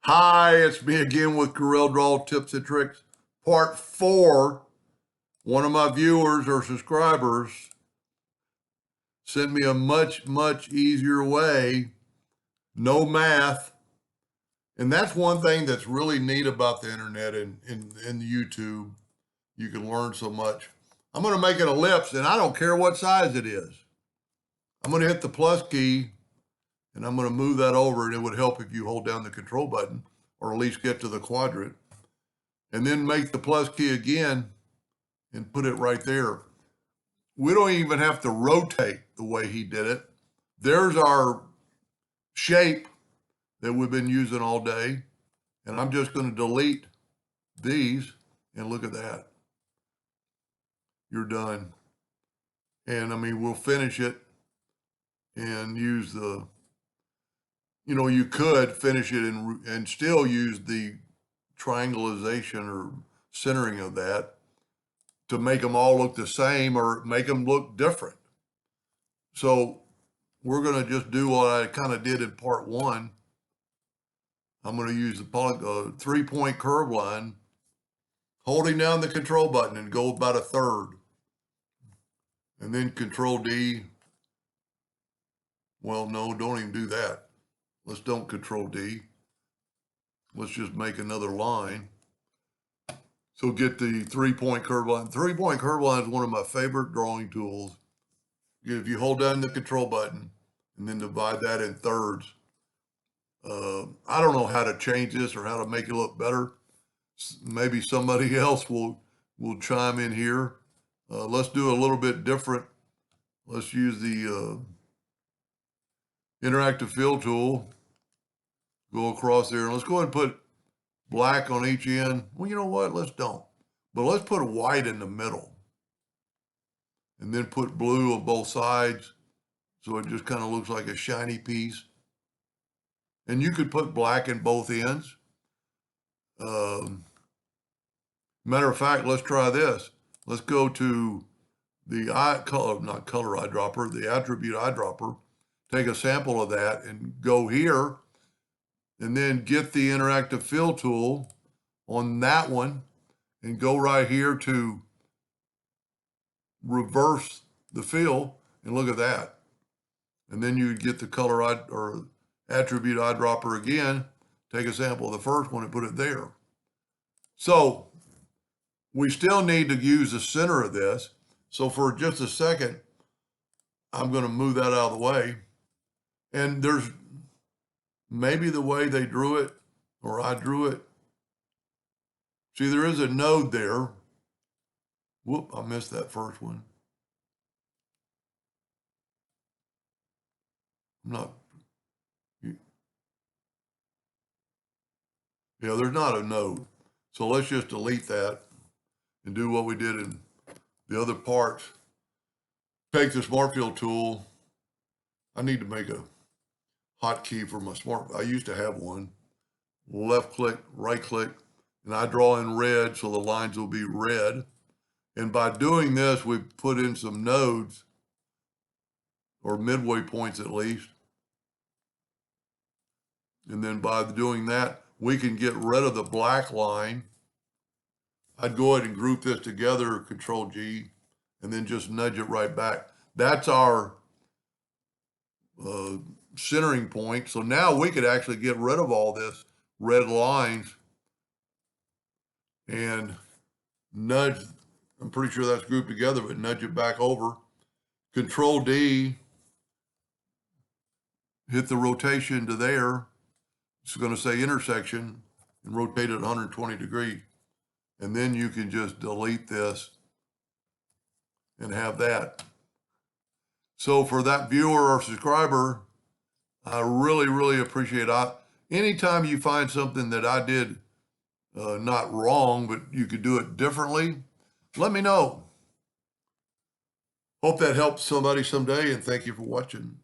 Hi, it's me again with Corel Draw Tips and Tricks, part 4. One of my viewers or subscribers sent me a much easier way, no math. And that's one thing that's really neat about the internet and YouTube. You can learn so much. I'm going to make an ellipse, and I don't care what size it is. I'm going to hit the plus key, and I'm going to move that over, and it would help if you hold down the control button, or at least get to the quadrant. And then make the plus key again and put it right there. We don't even have to rotate the way he did it. There's our shape that we've been using all day. And I'm just going to delete these, and look at that. You're done. And I mean, we'll finish it and use the, you could finish it and still use the triangulation or centering of that to make them all look the same or make them look different. So we're going to just do what I kind of did in part 1. I'm going to use the 3-point curve line, holding down the control button, and go about 1/3. And then control D. Well, no, don't even do that. Let's don't control D. Let's just make another line. So get the 3-point curve line. 3-point curve line is one of my favorite drawing tools. If you hold down the control button and then divide that in thirds. I don't know how to change this or how to make it look better. Maybe somebody else will chime in here. Let's do a little bit different. Let's use the interactive fill tool. Go across there, and let's go ahead and put black on each end. Well, you know what? Let's don't. But let's put white in the middle. And then put blue on both sides, so it just kind of looks like a shiny piece. And you could put black in both ends. Matter of fact, let's try this. Let's go to the color eyedropper, the attribute eyedropper. Take a sample of that and go here, and then get the interactive fill tool on that one, and go right here to reverse the fill, and look at that. And then you get the color or attribute eyedropper again, take a sample of the first one and put it there. So we still need to use the center of this. So for just a second, I'm going to move that out of the way. And there's maybe the way they drew it, or I drew it. See, there is a node there. Whoop, I missed that first one. Yeah, there's not a node. So let's just delete that and do what we did in the other parts. Take the Smart Fill tool. I need to make a hotkey for my I used to have one. Left click, right click, and I draw in red so the lines will be red. And by doing this, we put in some nodes, or midway points at least. And then by doing that, we can get rid of the black line. I'd go ahead and group this together, Control G, and then just nudge it right back. That's our centering point. So now we could actually get rid of all this red lines and nudge. I'm pretty sure that's grouped together, but nudge it back over. Control D, hit the rotation to there. It's going to say intersection, and rotate it 120 degrees. And then you can just delete this and have that. So for that viewer or subscriber, I really appreciate it. Anytime you find something that I did not wrong, but you could do it differently, let me know. Hope that helps somebody someday, and thank you for watching.